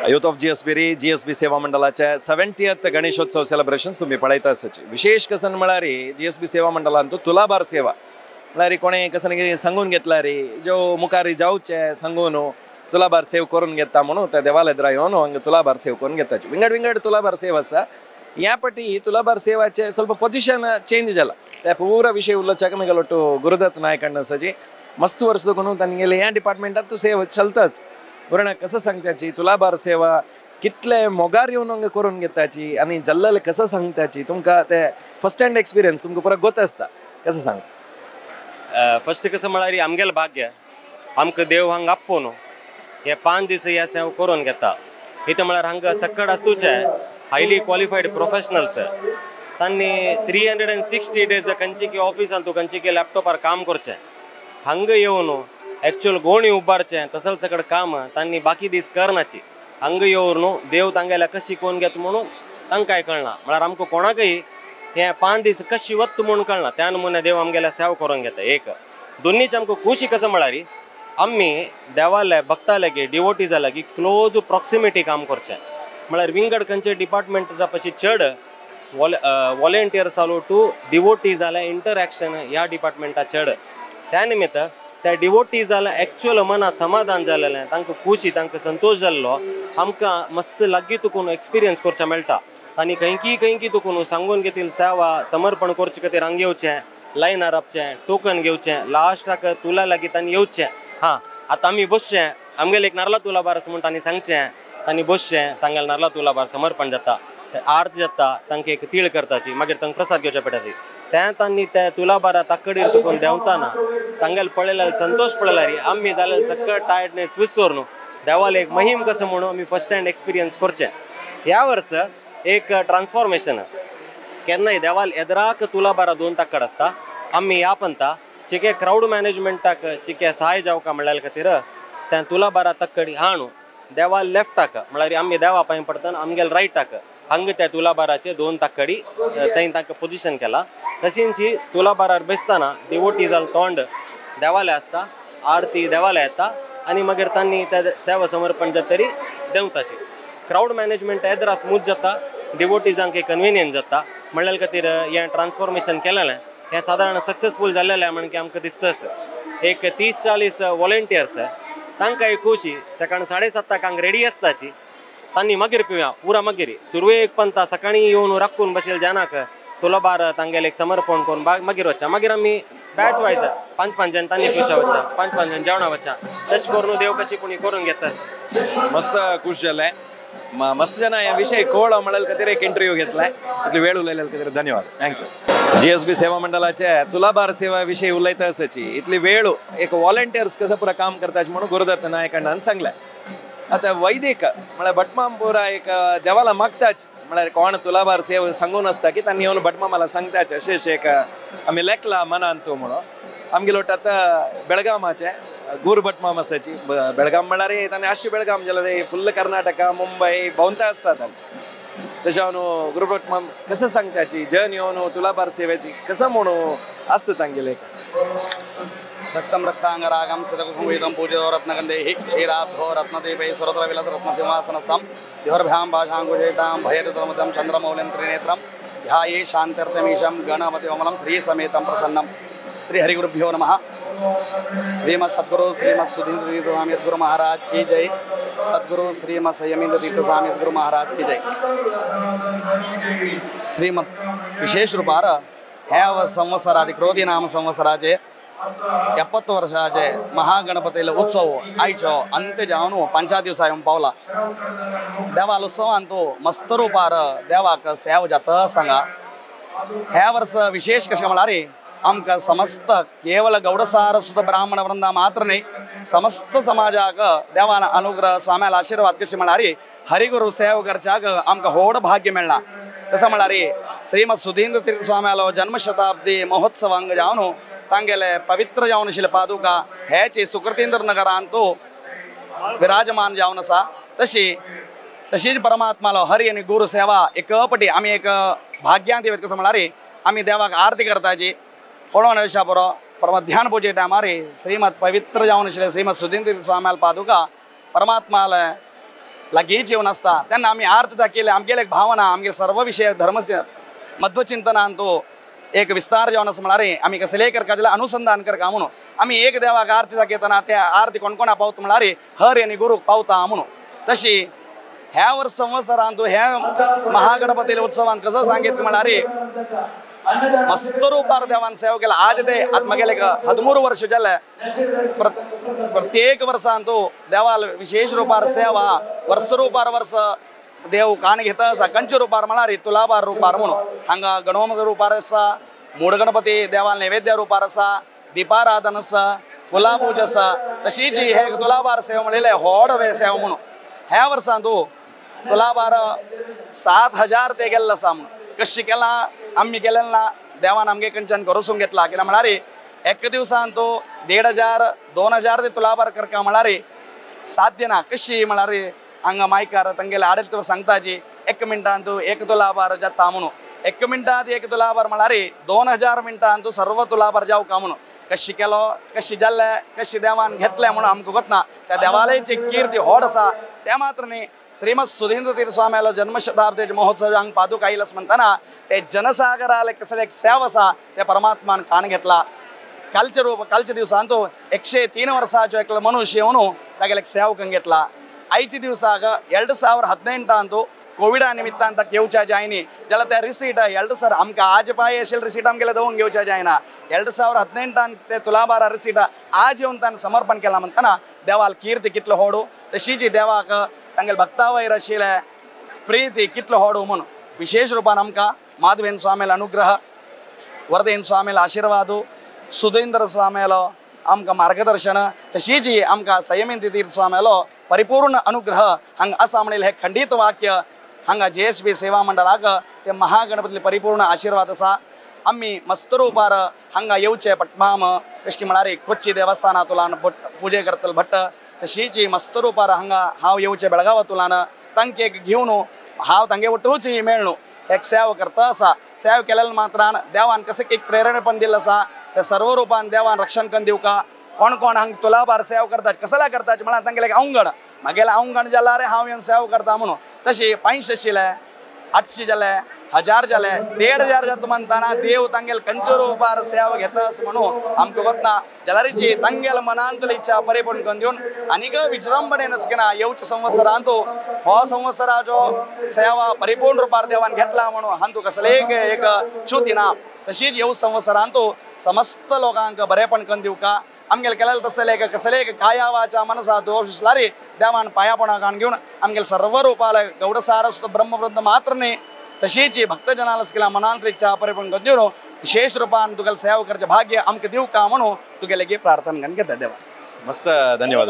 Youth of GSB सेवा मंडळाच्या 70th Ganeshotsav celebrations तुम्ही पळयता आसची विशेष कसन म्हळ्यार जीएसबी सेवा मंडळान तो तुलाभार सेवा म्हळ्यार कोणें कसन सांगून घेतला रे जो मुखार जावचे सांगून तुलाभार सेव करून घेता म्हणून त्या देवालयात येवन हांगा तुलाभार सेव करून घेताची विंगड विंगड तुलाभार सेव आसा ह्या पटी तुलाभार सेवाचे ಸ್ವಲ್ಪ पोजिशन चेंज जाला त्या पूरा विषय उल्लोचक मेगलो तो गुरुदत्त नायकांना सजी मस्त वर्ष करून तांणी गेले ह्या डिपार्टमेंटात तो सेवा चलताच बरं कसं सांगताची तुलाभार सेवा कितले मोगार येवन हांगा करून घेताची आनी जल्लले कसं सांगताची तुमकां ते फर्स्ट हँड एक्सपिरियन्स तुमकां पुरो गोत आसता कसं सांग फर्स्ट कसं म्हळ्यार आमगेलें भाग्य आमकां देव हांगा आपोवन हे 5 दीस ह्या सेवा करून घेता इथं म्हळ्यार हांगा सक्कड आसूचे हायली क्वालिफाईड प्रोफेशनल्स तांणी 360 डेज खंयची ऑफिसान तूं खंयची लॅपटॉपार काम करचें हांगा येवन एक्चुअल गोणी उबारचें तसल सकड काम तांणी बाकी दीस करनाची हांगा येवन देव तांगेल्या कशी शिकोवन घेता म्हणून तांकांय कळना म्हळ्यार आमकां कोणाकय हे 5 दीस कशी वत्त म्हणून कळना त्या नमुने देव आमगेल्या सेवा करून घेता एक दोन्हीच आमकां खुशी कसं म्हळ्यार आम्ही देवाले भक्ताले डिवोटी जाला की क्लोज प्रॉक्सिमिटी काम करचें म्हळ्यार विंगड खंयचे डिपार्टमेंटाच्या पशी चड वॉलेंटियर्स जालो टू डिवोटी जाल्या इंटरॅक्शन ह्या डिपार्टमेंटा चड त्या निमित्त त्या डिवोटीज जाल्यार एक्चुअल मना समाधान जालेलें तांकां खुशी तांकां संतोष जाल्लो आमकां मस्त लागीं तुकून एक्सपिरियन्स करचें मेळटा आनी खंयकी तुकून सांगून घेतील सेवा समर्पण करचे खातीर हांगा येवचें लायनार रावचें टोकन घेवचें लास्टाक तुला लागीं तांणी येवचें हां आतां आमी बसचें आमगेलें एक नारळा तुलाभार आसा म्हूण तांणी सांगचें तांणी बसचें तांगेलें नारळा तुलाभार समर्पण जाता आरती जाता तांकां एक तीळ करताची मागीर तांकां प्रसाद घेवचे पडटा त्या तांणी त्या तुलाभारा ताकडीर तुकून देंवताना तांगेले पळयल्यार संतोष पळयल्यार आमी जाल्यार सक्कळ टायर्डनेस विसरून देवाले एक महिम कसं म्हणून आमी फर्स्ट हँड एक्सपिरियन्स करचें ह्या वर्स एक ट्रान्सफॉर्मेशन केन्नाय देवाल येदराक तुलाभारा 2 ताकड आसता आमी ह्या पंता चिके क्राउड मॅनेजमेंटाक चिके सहाय जावका म्हणल्या खातीर त्या तुलाभारा तक्कडी हाणू देवाल लेफ्टाक म्हळ्यार आमी देवा पांय पडटना आमगेले रायटाक हांगा त्या तुलाभाराचे 2 ताकडी थंय तांकां पोजिशन केला तशींची तुलाभारार बसतना डिवोटी जाल तोंड देवाले आसता आरती देवाले येता आनी मागीर तांणी त्या सेवा समर्पण जातरी देंवताची क्राउड मॅनेजमेंट येदरा स्मूथ जाता डिवोटीजांक कन्विनियंट जाता म्हणल्या खातीर हें ट्रान्सफॉर्मेशन केलेलें हें सादारण सक्सेसफूल जाल्लेलें म्हणून की आमकां दिसताच एक 30-40 वॉलेंटियर्स तांकां खुशी सकाळ 7:30 हांगा रेडी आसताची तांणी मागीर पिवया पुरा मागीर सुरवेक पंता सकाळीं येवन राखून बसलेल्या जाणाक तुलाभार तांगेलें एक समर्पण करून मागीर वचचें मागीर आमी बॅच वायज 5-5 जाण तांणी पिवच्या वचचें 5-5 जाण जेवणा वचचें तशें करून देव कशी कोणी करून घेता मस्त खुश जालें मस्त जन ह्या विषय कळ्ळो म्हणल्या खातीर एक इंटरव्यू घेतलाय इतली वेळ उलयल्या खातीर धन्यवाद थँक्यू जीएसबी सेवा मंडळाच्या तुलाभार सेवा विशयी उलयता आसची इतली वेळ एक वॉलंटियर्स कसं पुरा काम करताचे म्हणून गुरुदत्त नायकांनान सांगलें आता वैदिक म्हळ्यार भटमामपुरा एक देवाला मागताच म्हळ्यार कोण तुलाभार सेव सांगून आसता की तांणी येवन भटमामाला सांगताच अशें एक आमी लेखला मनान तूं म्हणून आमगेलो आतां बेळगामाचे गुर भटमाम आसाची बेळगाम म्हळ्यार ताणें आशी बेळगाम जाल्यार फुल्ल कर्नाटका मुंबय भोंवता आसतात तशें न्हू गुरू भटमाम कसं सांगताची जन येवन तुलाभार सेवेची कसं म्हणून आसता तांगेलें रक्तं रक्तांगरागं सदकुसुमवेदं पूजितो रत्नगन्धैः क्षीराब्धो रत्नदीपैः सुरतरविलस रत्नसिंहासनस्थं द्योर्भ्यां भाषाङ्कुशेतां भयदुतमतं चन्द्रमौलिं त्रिनेत्रं ध्याये शान्तिर्तमीशं गणपतिमलं श्रीसमेतं प्रसन्नं श्रीहरिगुरुभ्यो नमः श्रीमद सद्गुरु श्रीमद सुधीन्द्र तीर्थ स्वामी गुरु महाराज की जय सद्गुरु श्रीमद संयमेंद्र तीर्थ स्वामी गुरु महाराज की जय श्रीमद विशेष रूपार ह्या संवत्सराचे क्रोधी नाम संवत्सराचे 70 वर्षाचे महागणपतीले उत्सव आयचो अंत्य जावन 5 दिवसा येवन पावला देवाल उत्सवान तो मस्त रूपार देवाक सेव जाता सांगा ह्या वर्ष विशेष कशें म्हळ्यार आमकां समस्त केवल गौडसार सुद्धा ब्राह्मण वृंदा मात्र न्ही समस्त समाजाक देवान अनुग्रह स्वाम्याला आशीर्वाद कशें म्हळ्यार हरिगुरू सेव करच्याक आमकां व्हड भाग्य मेळ्ळां तसं म्हळ्यार श्रीमद सुधींद्र तीर्थ स्वाम्यालो जन्मशताब्दी महोत्सव हांगा जावन तांगेले पवित्र जावन आशिल्ले पादुका हेचे सुकृतेंद्र नगरांत तो विराजमान जावन आसा तशीच परमात्मालो हरी आनी गुरू सेवा एकपटी आमी एक भाग्यान दिवत कसं म्हळ्यार आमी देवाक आरती करताची पळोवन अशा बरो परम ध्यान पूजे टायमार श्रीमद पवित्र जावन आशिल्ले श्रीमद सुधींद्र स्वाम्याल पादुका परमात्माले लागी जीवन असता त्यांना आम्ही अर्थ दाखिले आमगेले एक भावना आमगे सर्व विषय धर्म मध्वचिंतन आणतो एक विस्तार जेवणास म्हणारे आम्ही कसले कर काजला अनुसंधान कर का म्हणून आम्ही एक देवाक आरती दाखवताना त्या आरती कोणकोणा पावतो म्हणारे हर आणि गुरु पावता म्हणून तशी ह्या वर्ष संवत्सरांत ह्या महागणपती उत्सवात कसं सांगितलं म्हणारे मस्त रूपार देवान सेवा केला आज ते आत्मा गेले 13 वर्ष झाले प्रत्येक वर्षांतो देवाला विशेष रूपार सेवा वर्ष रूपार वर्ष देव कान घेत असा कंच रूपार म्हणारे तुलाबार रूपार म्हणून हांगा गणोम रूपार असा मूळ गणपती देवाला नैवेद्य रूपार असा दीपाराधन असा फुला पूजा असा तशी जी हे तुलाबार सेवा म्हणले होडवे सेवा म्हणून ह्या वर्षांतो तुलाबार 7000 ते गेल्ला असा म्हणून कशी केला आम्ही केलेला ना देवान आमगे कंचन करूसून घेतला केला म्हणारे एक दिवसांतो 1500 2000 ते तुलाबार करका म्हणारे साध्य ना कशी म्हणारे हांगा मायकार तांगेले आडत सांगताजी 1 मिनिटांतू 1 तुलाबार जाता म्हणून 1 मिनिटात 1 तुलाबार म्हणारे 2000 मिनिटांतू सर्व तुलाबार जाऊ का म्हणून कशी केलो कशी जाल्ले कशी देवान घेतले म्हणून आमकां गोतना त्या देवालयाची कीर्ती होड आसा त्या मात्रने श्रीमद सुधींद्र तीर्थ स्वामीला जन्मशताब्दी महोत्सव हांग पादुका आयलस म्हणताना ते जनसागराला कसले एक सेव आसा ते परमात्मान कान घेतला कालच्या दिवसांतो 103 वर्साचो एक मनुष्य म्हणून तागेले एक सेव करून घेतला आयच्या दिवसाक 2018 कोविडा निमित्तान येवच्या जायनी जाल्यार त्या रिसीट 2000 आमकां आज पाय असेल रिसीट आमगेले देवून घेवच्या जायना 2018 ते तुलाबारा रिसीट आज येवन ताणें समर्पण केला म्हणताना देवाल कीर्ती कितलो होडू तशी जी देवाक तांगेले भक्ता वयर आशिल्ले प्रीती कितलो होडू म्हणून विशेष रूपान आमकां माधवेन स्वामीला अनुग्रह वरदेन स्वामीला आशीर्वादू सुधींद्र स्वामीलो आमकां मार्गदर्शन तशी जी आमकां संयमिंती तीर्थ स्वामीलो परिपूर्ण अनुग्रह हांगा आसा म्हणिल्लें हे खंडीत वाक्य हांगा JSB सेवा मंडळाक ते महागणपतीले परिपूर्ण आशीर्वाद आसा आम्ही मस्त रूपार हांगा येवचे पटमाम कशी म्हणारे कोच्ची देवस्थानांतुल्यान पुजे करतले भट्ट तशीची मस्त रूपार हांगा हांव येवचे बेळगांवांतुल्यान तांकां एक घेवन हांव तांगे वटूच मेळ्ळो एक सेव करता आसा सेव केलेल्या मात्रान देवान कशें एक प्रेरणेपण दिल्लें आसा ते सर्व रूपान देवान रक्षण करून दिवका कोण कोण हांगा तुलाबार सेव करतात कसल्या करतात म्हळ्यार तांगेले अवंगण मागेले अवंगण जाल्यार हांव येवन सेव करता म्हणून तशी 500 आशिल्ले 800 जाले 1000 जाले 1500 जाता म्हणताना देव तांगेल कंचो रूपार सेव घेतास म्हणून आमकां गोतना जाल्यार जी तांगेल मनांतली इच्छा परिपूर्ण करून दिवन आनीक विजृंभणेन नसकेना येवच्या संवत्सरांत हो संवत्सराचो सेवा परिपूर्ण रूपार देवान घेतला म्हणून हांतू कसले एक च्युती ना तशीच येव संवत्सरांत समस्त लोकांक बरेपण करून दिवका आमगेले केलेले तसले कसले काया वाचा मनसा दोष असलारी देवान पायापणा कान घेवन आमगेले सर्व रूपाला गौडसार ब्रह्मवृंद मात्र न्ही तशीच भक्तजनाला केला मनांतली इच्छा परिपूर्ण करून दिवन विशेष रूपान तुगेले सेवा करचे भाग्य आमकां दिवका म्हणून तुगेले प्रार्थना करून घेता देवा मस्त धन्यवाद.